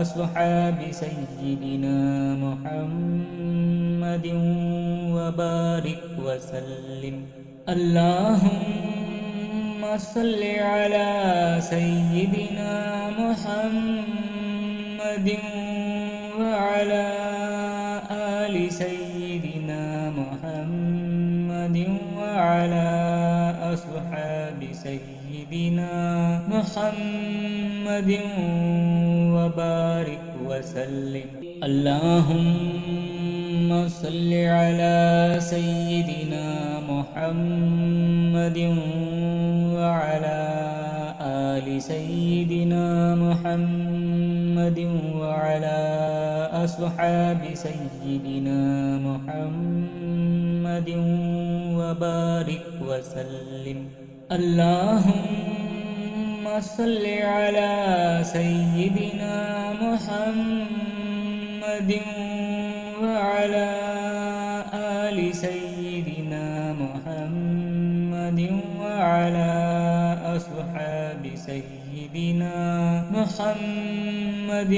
أصحاب سيدنا محمد وبارك وسلم اللهم صل على سيدنا محمد وعلى آل سيدنا محمد وعلى أصحاب سيدنا محمد وبارك وسلم اللهم صل على سيدنا محمد وعلى آل سيدنا محمد وعلى أصحاب سيدنا محمد وبارك وسلم اللهم صل على سيدنا محمد وعلى آل سيدنا محمد وعلى أصحاب سيدنا محمد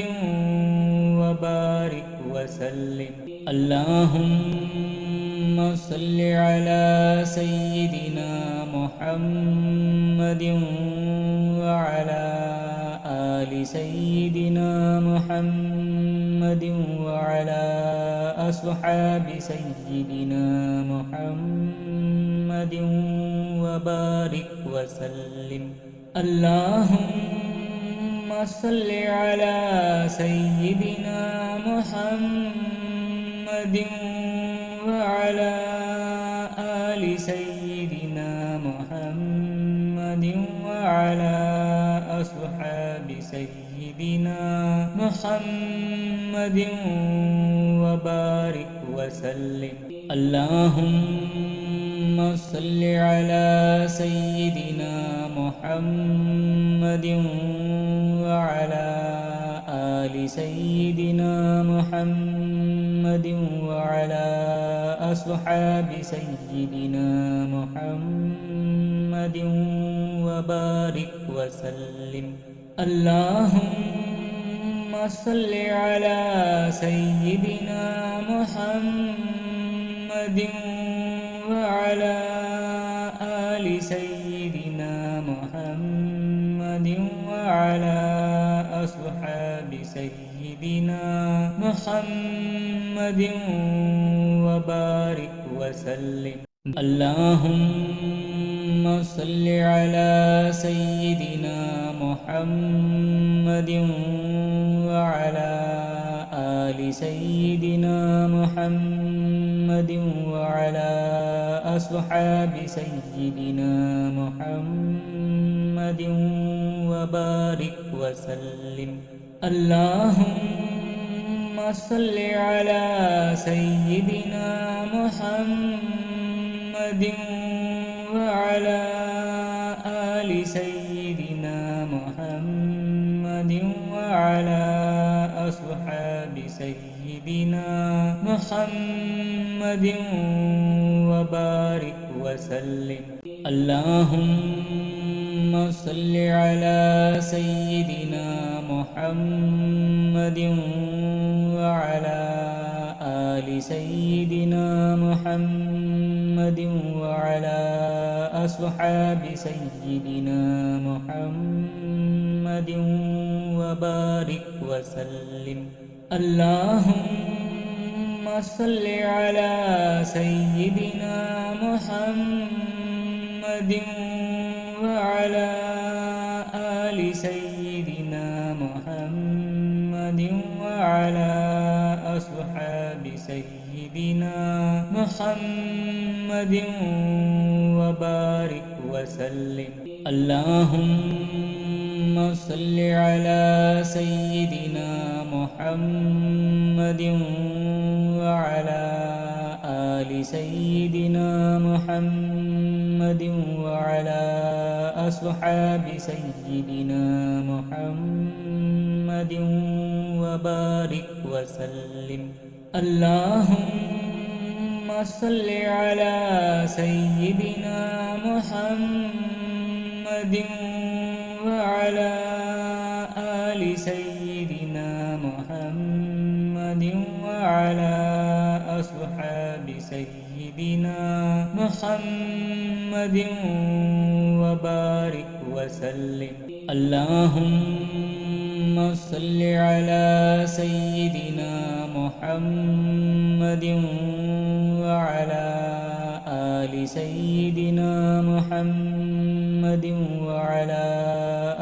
وبارك وسلم اللهم صل على سيدنا محمد وعلى آل سيدنا محمد وعلى أصحاب سيدنا محمد وبارك وسلم اللهم صل على سيدنا محمد وعلى آل سيدنا محمد وعلى أصحاب سيدنا محمد وبارك وسلم اللهم صل على سيدنا محمد وعلى آل سيدنا محمد وعلى أصحاب سيدنا محمد وبارك وسلم اللهم صل على سيدنا محمد وعلى آل سيدنا محمد وعلى أصحاب سيدنا محمد وبارك وسلم اللهم صل على سيدنا محمد وعلى آل سيدنا محمد وعلى أصحاب سيدنا محمد وبارك وسلم اللهم صل على سيدنا محمد وعلى آل سيدنا محمد وعلى أصحاب سيدنا محمد وبارك وسلم اللهم صل على سيدنا محمد وعلى آل سيدنا محمد وعلى أصحاب سيدنا محمد وبارك وسلم اللهم صل على سيدنا محمد وعلى آل سيدنا محمد وعلى أصحاب سيدنا محمد وبارك وسلم اللهم صل على سيدنا محمد وعلى آل سيدنا محمد وعلى أصحاب سيدنا محمد وبارك وسلم اللهم صل على سيدنا محمد وعلى آل سيدنا محمد وعلى أصحاب سيدنا محمد وبارك وسلم. اللهم صل على سيدنا محمد وعلى آل سيدنا محمد وعلى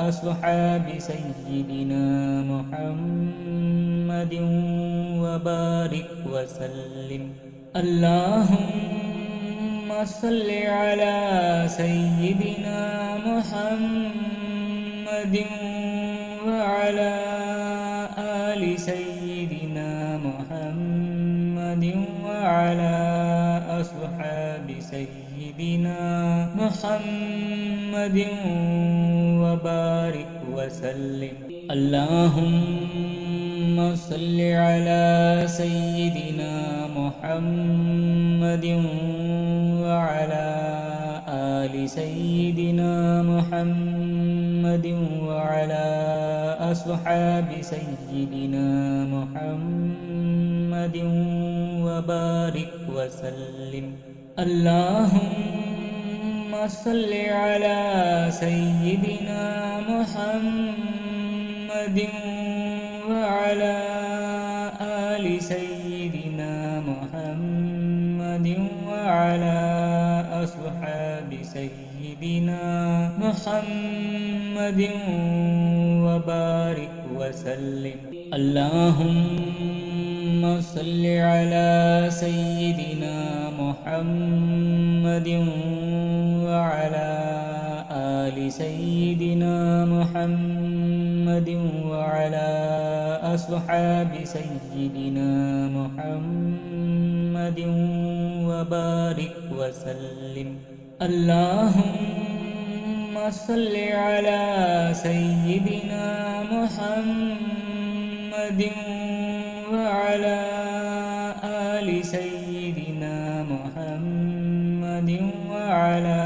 أصحاب سيدنا محمد وبارك وسلم. اللهم صل على سيدنا محمد وعلى آل سيدنا محمد وعلى أصحاب سيدنا محمد وبارك وسلم. اللهم صل على سيدنا محمد وعلى آل سيدنا محمد وعلى أصحاب سيدنا محمد وبارك وسلم. اللهم صل على سيدنا محمد وعلى آل سيدنا محمد وعلى أصحاب سيدنا محمد وبارك وسلم. اللهم صل على سيدنا محمد وعلى آل سيدنا محمد وعلى أصحاب سيدنا محمد وبارك وسلم. اللهم صل على سيدنا محمد وعلى آل سيدنا محمد وعلى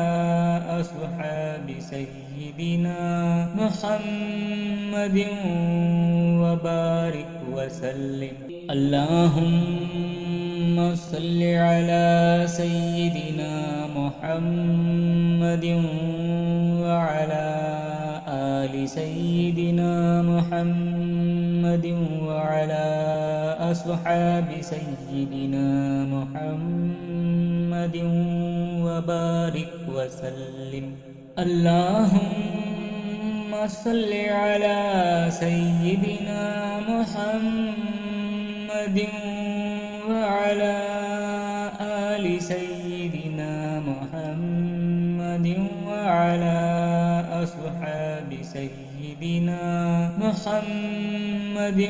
أصحاب سيدنا محمد وبارك وسلم. اللهم صل على سيدنا محمد وعلى آل سيدنا محمد وعلى أصحاب سيدنا محمد وبارك وسلم. اللهم صل على سيدنا محمد وعلى آل سيدنا محمد وعلى أصحاب سيدنا محمد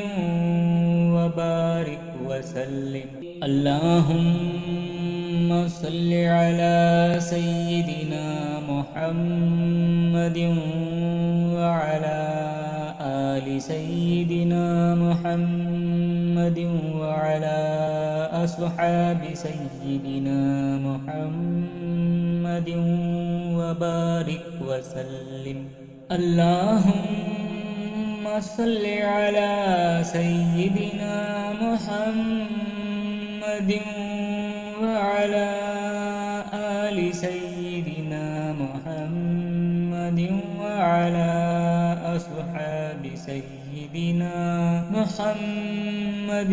وبارك وسلم. اللهم صل على سيدنا محمد وعلى آل سيدنا محمد وعلى أصحاب سيدنا محمد وبارك وسلم. اللهم صل على سيدنا محمد وعلى آل سيدنا محمد وعلى أصحاب سيدنا محمد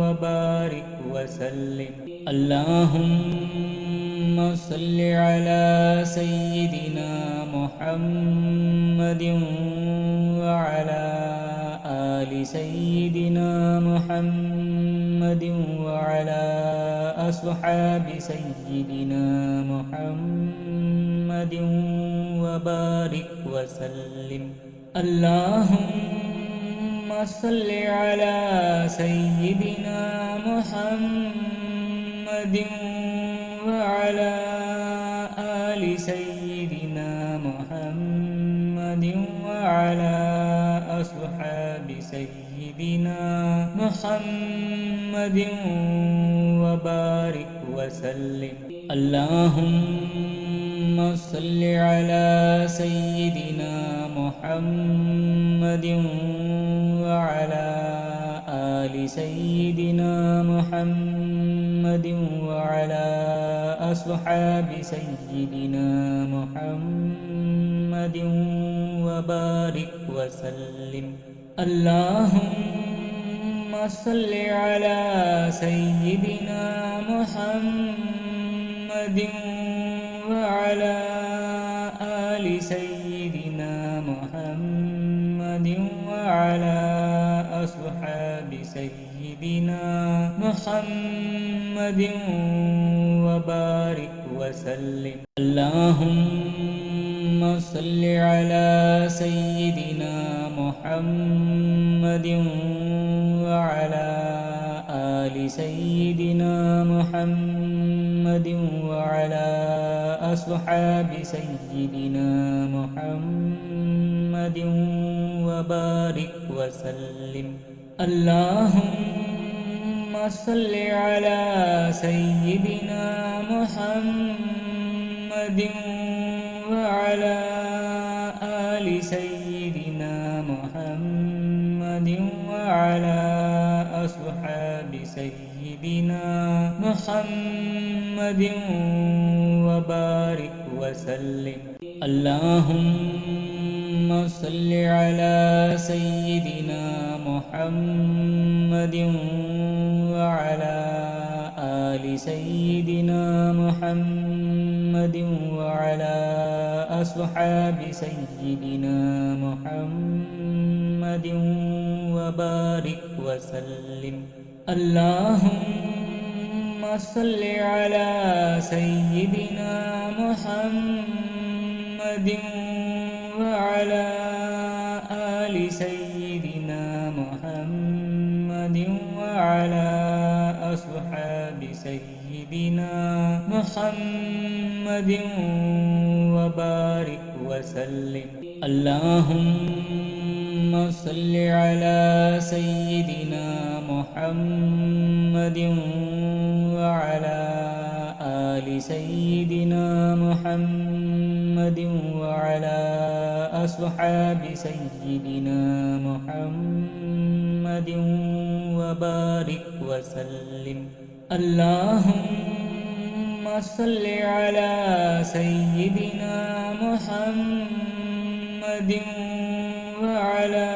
وبارك وسلم. اللهم صل على سيدنا محمد وعلى آل سيدنا محمد وعلى أصحاب سيدنا محمد وبارك وسلم. اللهم صل على سيدنا محمد وعلى آل سيدنا محمد وعلى أصحاب سيدنا محمد وبارك وسلم. اللهم صل على سيدنا محمد وعلى سيدنا محمد وعلى أصحاب سيدنا محمد وبارك وسلم اللهم صل على سيدنا محمد وعلى آل سيدنا محمد وعلى أصحاب سيدنا محمد وبارك وسلم اللهم صل على سيدنا محمد وعلى آل سيدنا محمد وعلى أصحاب سيدنا محمد وبارك وسلم اللهم صل على سيدنا محمد وعلى آل سيدنا محمد وعلى أصحاب سيدنا محمد وبارك وسلم اللهم صل على سيدنا محمد وعلى آل سيدنا محمد وعلى أصحاب سيدنا محمد وبارك وسلم اللهم صل على سيدنا محمد وعلى آل سيدنا محمد وعلى أصحاب سيدنا محمد وبارك وسلم اللهم صل على سيدنا محمد وعلى آل سيدنا محمد وعلى أصحاب سيدنا محمد وبارك وسلم اللهم صل على سيدنا محمد وعلى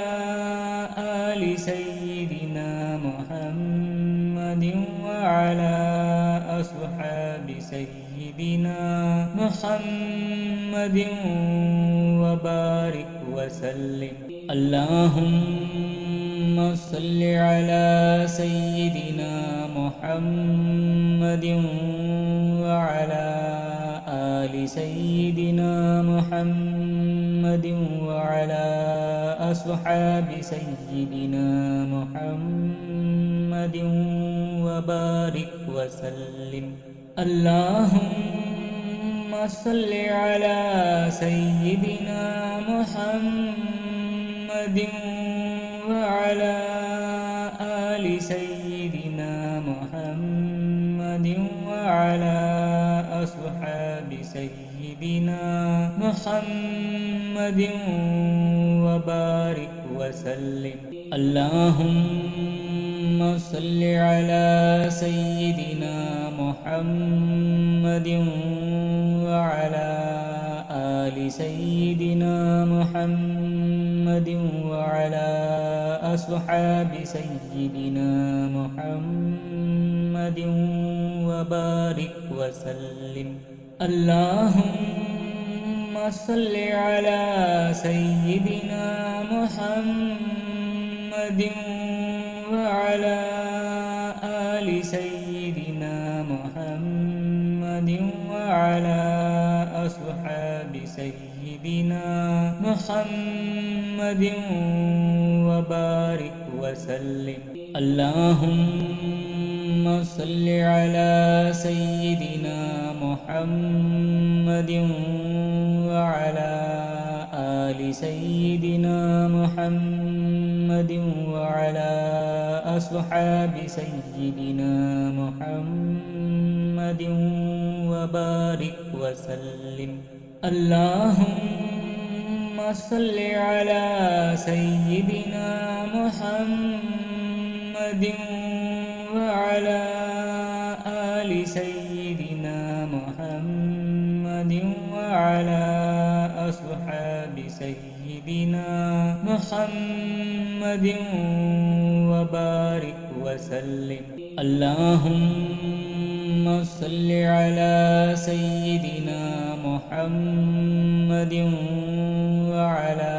آل سيدنا محمد وعلى أصحاب سيدنا محمد وبارك وسلم اللهم صل على سيدنا محمد وعلى آل سيدنا محمد وعلى أصحاب سيدنا محمد وبارك وسلم اللهم صل على سيدنا محمد وعلى آل سيدنا محمد وعلى أصحاب سيدنا محمد وبارك وسلم اللهم صل على سيدنا محمد وعلى آل سيدنا محمد وعلى أصحاب سيدنا محمد وبارك وسلم اللهم صل على سيدنا محمد وعلى آل سيدنا محمد وعلى أصحاب سيدنا محمد وبارك وسلم اللهم صل على سيدنا محمد وعلى آل سيدنا محمد وعلى أصحاب سيدنا محمد وبارك وسلم اللهم صل على سيدنا محمد محمد وعلى آل سيدنا محمد وعلى أصحاب سيدنا محمد وبارك وسلم. اللهم صل على سيدنا محمد وعلى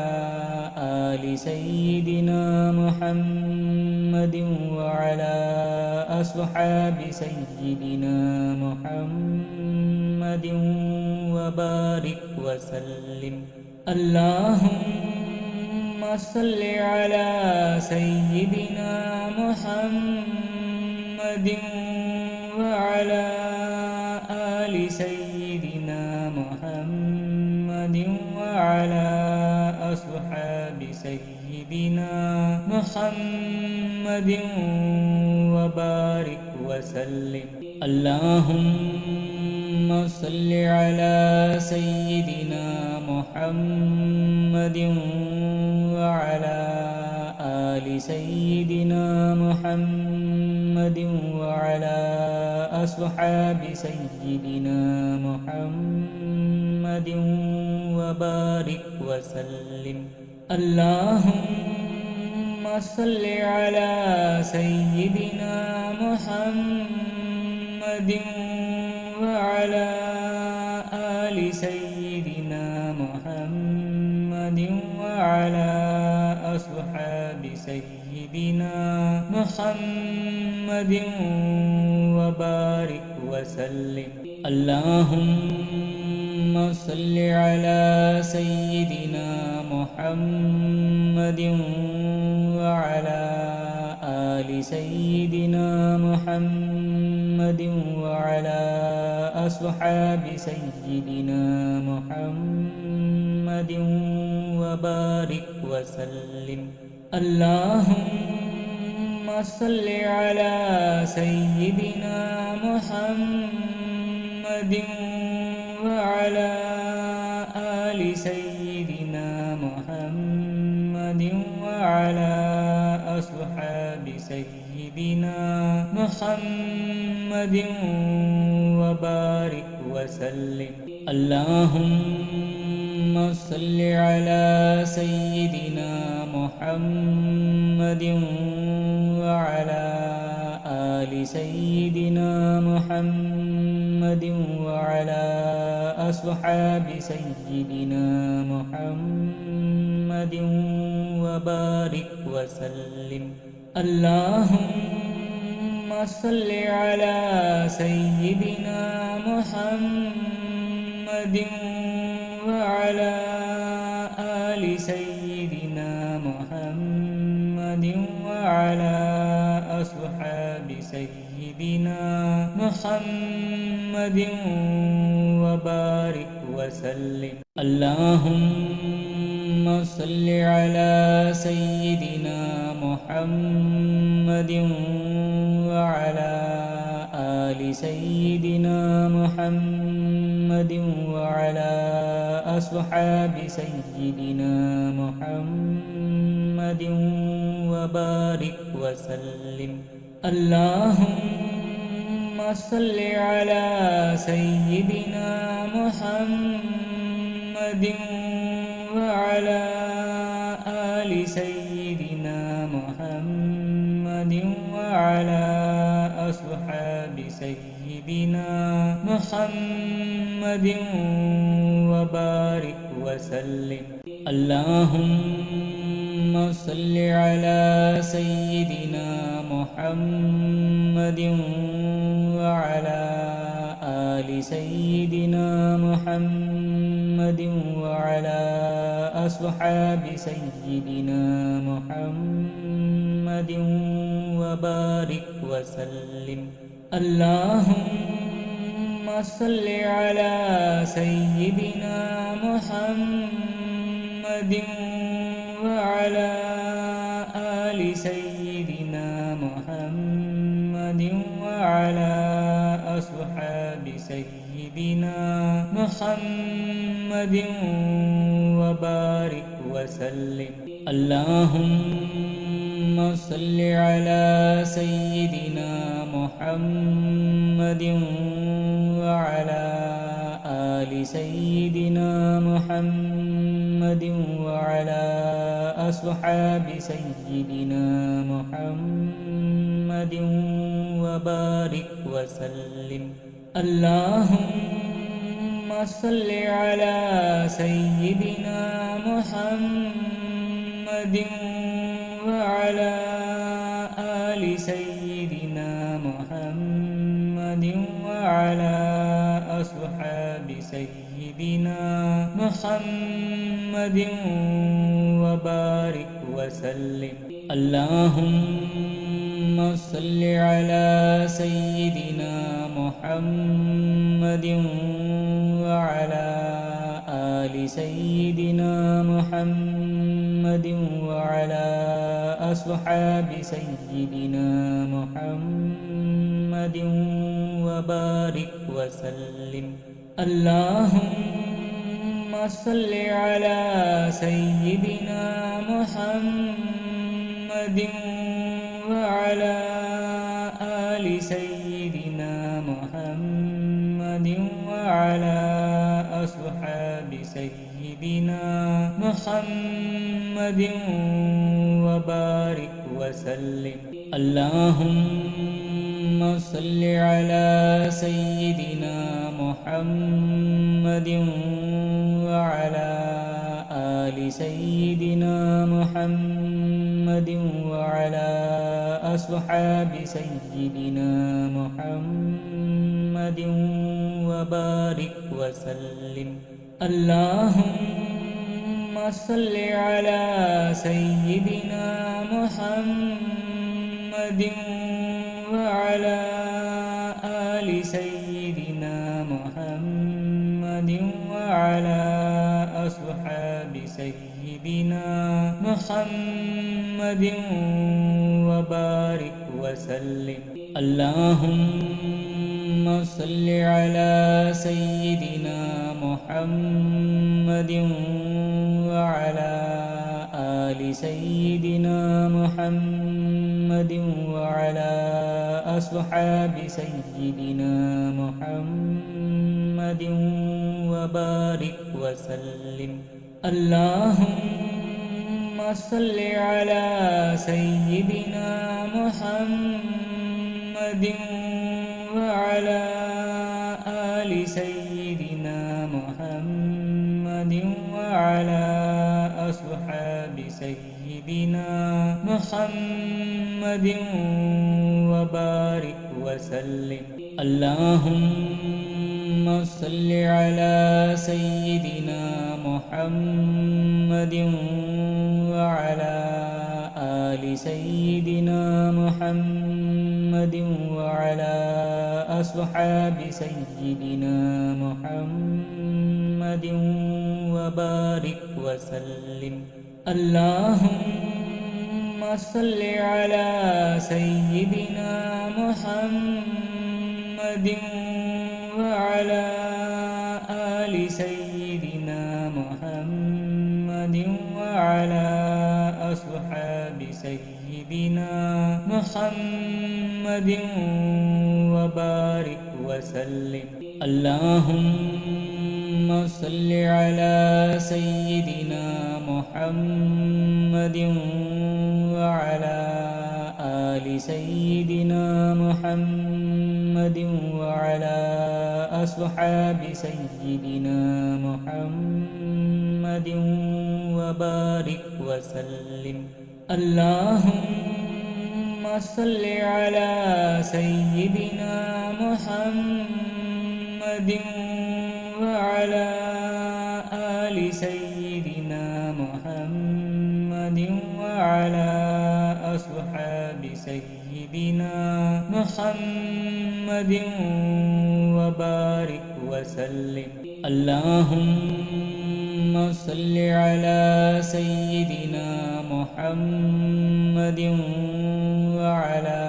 آل سيدنا محمد وعلى أصحاب سيدنا محمد وبارك وسلم. اللهم صل على سيدنا محمد وعلى آل سيدنا محمد وعلى أصحاب سيدنا محمد وبارك وسلم. اللهم صل على سيدنا محمد وعلى آل سيدنا محمد وعلى أصحاب سيدنا محمد وبارك وسلم. اللهم صل على سيدنا محمد وعلى آل سيدنا محمد وعلى أصحاب سيدنا محمد وبارك وسلم. اللهم صل على سيدنا محمد وعلى آل سيدنا محمد وعلى أصحاب سيدنا محمد وبارك وسلم. اللهم صل على سيدنا محمد وعلى آل سيدنا محمد وعلى أصحاب سيدنا محمد وبارك وسلم. اللهم صل على سيدنا محمد وعلى آل سيدنا محمد وعلى أصحاب سيدنا محمد وبارك وسلم. اللهم صل على سيدنا محمد وعلى آل سيدنا محمد وعلى أصحاب سيدنا محمد وبارك وسلم. اللهم صل على سيدنا محمد وعلى آل سيدنا محمد وعلى أصحاب سيدنا محمد وبارك وسلم. اللهم صل على سيدنا محمد وعلى آل سيدنا محمد وعلى أصحاب سيدنا محمد وبارك وسلم. اللهم صل على سيدنا محمد وعلى آل سيدنا محمد وعلى أصحاب سيدنا محمد وبارك وسلم. اللهم صل على سيدنا محمد وعلى آل سيدنا محمد وعلى أصحاب سيدنا محمد وبارك وسلم. اللهم صل على سيدنا محمد وعلى آل سيدنا محمد وعلى أصحاب سيدنا محمد وبارك وسلم اللهم صل على سيدنا محمد وعلى آل سيدنا محمد وعلى أصحاب سيدنا محمد وبارك وسلم اللهم صل على سيدنا محمد وعلى آل سيدنا محمد وعلى أصحاب سيدنا محمد وبارك وسلم اللهم صل على سيدنا محمد وعلى آل سيدنا محمد وعلى أصحاب سيدنا محمد وبارك وسلم اللهم صل على سيدنا محمد وعلى آل سيدنا محمد وعلى أصحاب سيدنا محمد وبارك وسلم اللهم صل على سيدنا محمد وعلى آل سيدنا محمد وعلى أصحاب سيدنا محمد وبارك وسلم اللهم صل على سيدنا محمد وعلى آل سيدنا محمد وعلى أصحاب سيدنا محمد وبارك وسلم اللهم صل على سيدنا محمد وعلى آل سيدنا محمد وعلى أصحاب سيدنا محمد وبارك وسلم اللهم صل على سيدنا محمد وعلى آل سيدنا محمد وعلى أصحاب سيدنا محمد وبارك وسلم اللهم صل على سيدنا محمد وعلى آل سيدنا محمد وعلى أصحاب سيدنا محمد وبارك وسلم اللهم صل على سيدنا محمد وعلى آل سيدنا محمد وعلى أصحاب سيدنا محمد وبارك وسلم اللهم صل على سيدنا محمد وعلى آل سيدنا محمد وعلى أصحاب سيدنا محمد وبارك وسلم اللهم صل على سيدنا محمد وعلى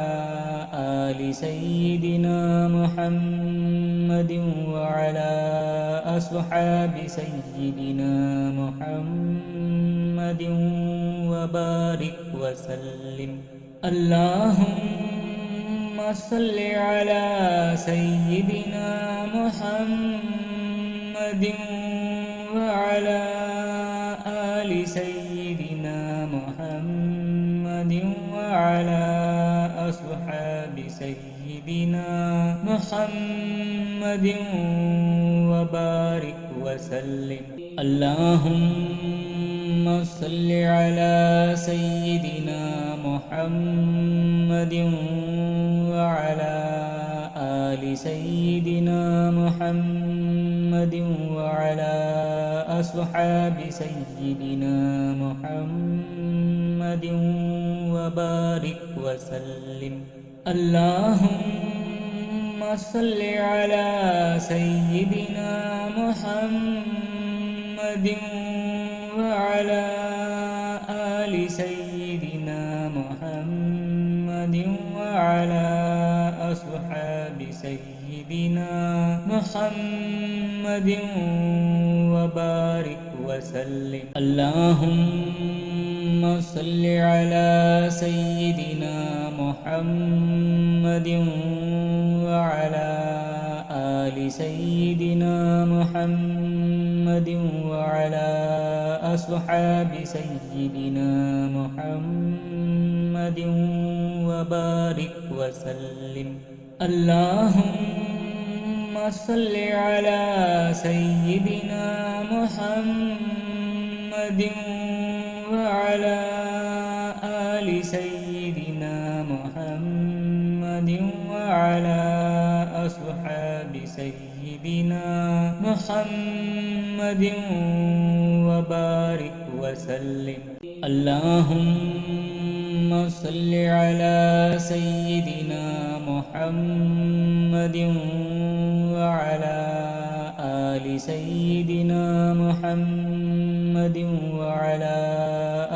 آل سيدنا محمد وعلى أصحاب سيدنا محمد وبارك وسلم اللهم صل على سيدنا محمد وعلى آل سيدنا محمد وعلى أصحاب سيدنا محمد وبارك وسلم اللهم صل على سيدنا محمد وعلى آل سيدنا محمد وعلى أصحاب سيدنا محمد وبارك وسلم اللهم صل على سيدنا محمد وعلى آل سيدنا محمد وعلى أصحاب سيدنا محمد وبارك وسلم اللهم صل على سيدنا محمد وعلى آل سيدنا محمد وعلى أصحاب سيدنا محمد وبارك وسلم اللهم صل على سيدنا محمد وعلى آل سيدنا محمد وعلى أصحاب سيدنا محمد وبارك وسلم اللهم صل على سيدنا محمد وعلى آل سيدنا محمد وعلى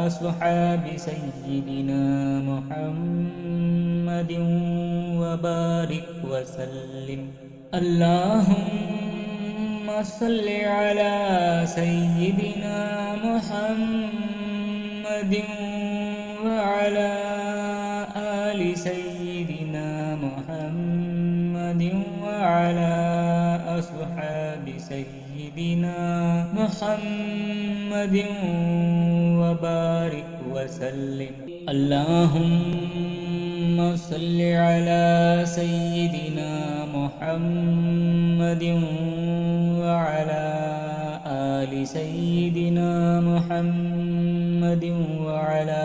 أصحاب سيدنا محمد وبارك وسلم اللهم صل على سيدنا محمد وعلى آل سيدنا محمد وعلى أصحاب سيدنا محمد وبارك وسلم اللهم صل على سيدنا محمد وعلى آل سيدنا محمد وعلى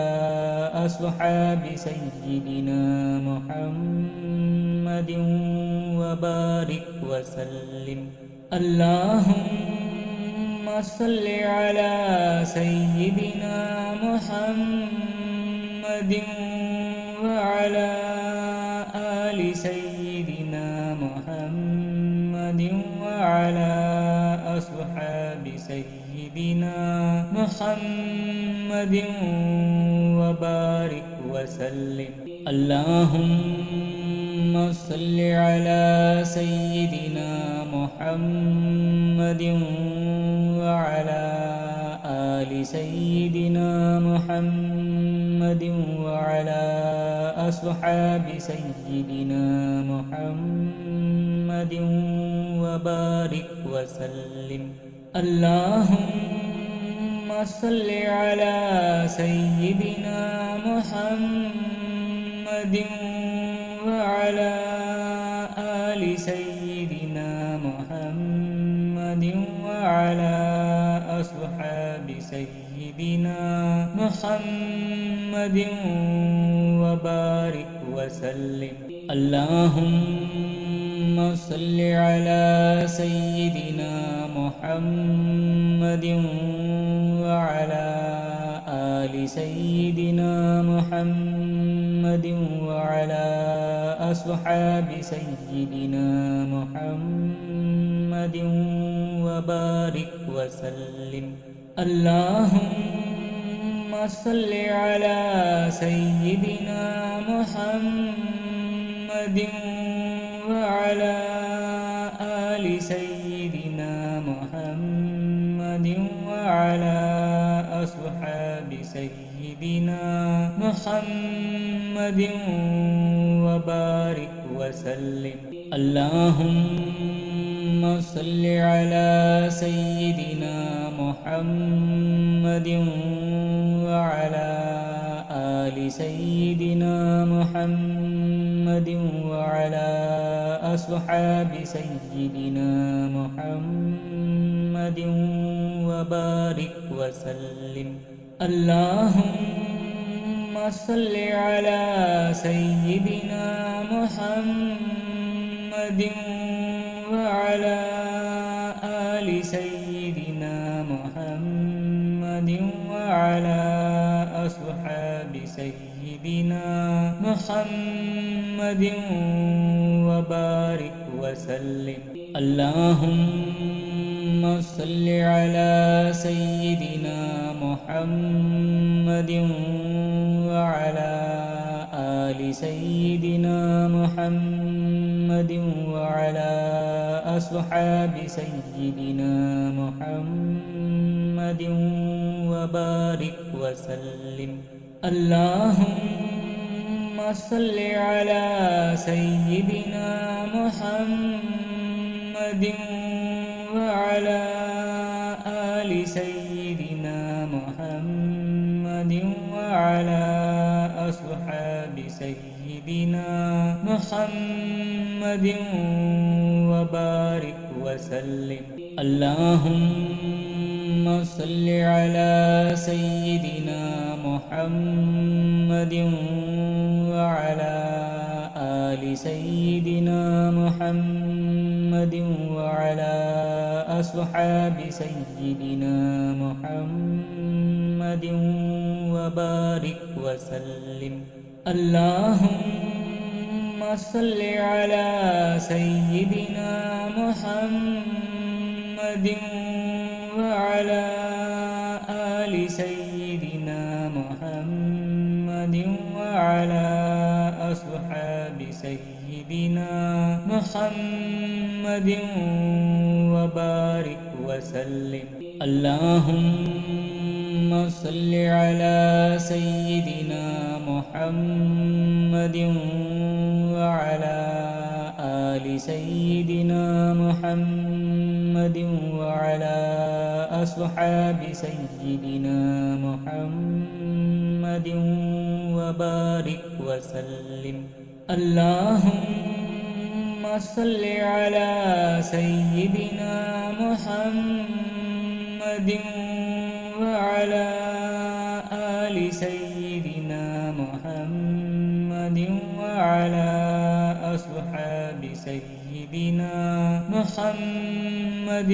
أصحاب سيدنا محمد وبارك وسلم اللهم صل على سيدنا محمد وعلى آل سيدنا محمد وعلى أصحاب سيدنا محمد وبارك وسلم اللهم صل على سيدنا محمد وعلى آل سيدنا محمد وعلى أصحاب سيدنا محمد وبارك وسلم اللهم صل على سيدنا محمد وعلى آل سيدنا محمد وعلى أصحاب سيدنا محمد وبارك وسلم اللهم صل على سيدنا محمد وعلى آل سيدنا محمد وعلى أصحاب سيدنا محمد وبارك وسلم اللهم صل على سيدنا محمد وعلى آل سيدنا محمد وعلى أصحاب سيدنا سيدنا محمد وبارك وسلم اللهم صل على سيدنا محمد وعلى آل سيدنا محمد وعلى أصحاب سيدنا محمد وبارك وسلم اللهم صل على سيدنا محمد وعلى آل سيدنا محمد وعلى أصحاب سيدنا محمد وبارك وسلم اللهم صل على سيدنا محمد وعلى آل سيدنا محمد وعلى أصحاب سيدنا محمد وبارك وسلم اللهم صل على سيدنا محمد وعلى آل سيدنا محمد وعلى أصحاب سيدنا محمد وبارك وسلم اللهم صل على سيدنا محمد وعلى آل سيدنا محمد وعلى أصحاب سيدنا محمد وبارك وسلم اللهم صل على سيدنا محمد وعلى آل سيدنا محمد وعلى أصحاب سيدنا محمد وبارك وسلم اللهم صل على سيدنا محمد وعلى آل سيدنا محمد وعلى أصحاب سيدنا محمد وبارك وسلم اللهم صل على سيدنا محمد وعلى آل سيدنا محمد وعلى أصحاب سيدنا محمد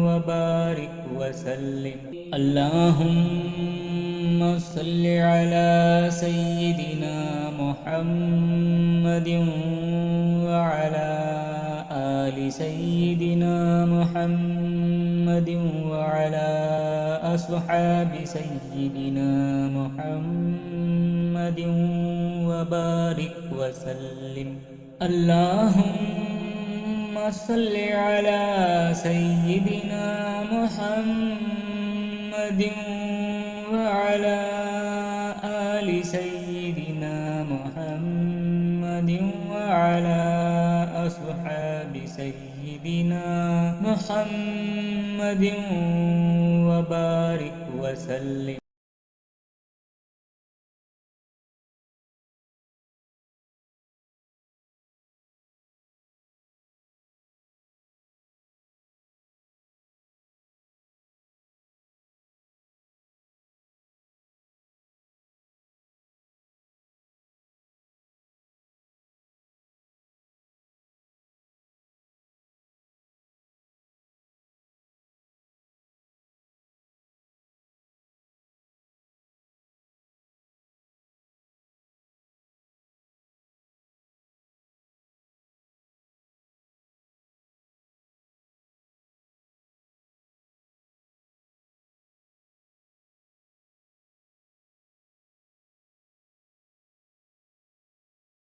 وبارك وسلم اللهم صل على سيدنا محمد وعلى آل سيدنا محمد وعلى أصحاب سيدنا محمد وبارك وسلم اللهم صل على سيدنا محمد وعلى آل سيدنا محمد وعلى أصحاب سيدنا محمد وبارك وسلم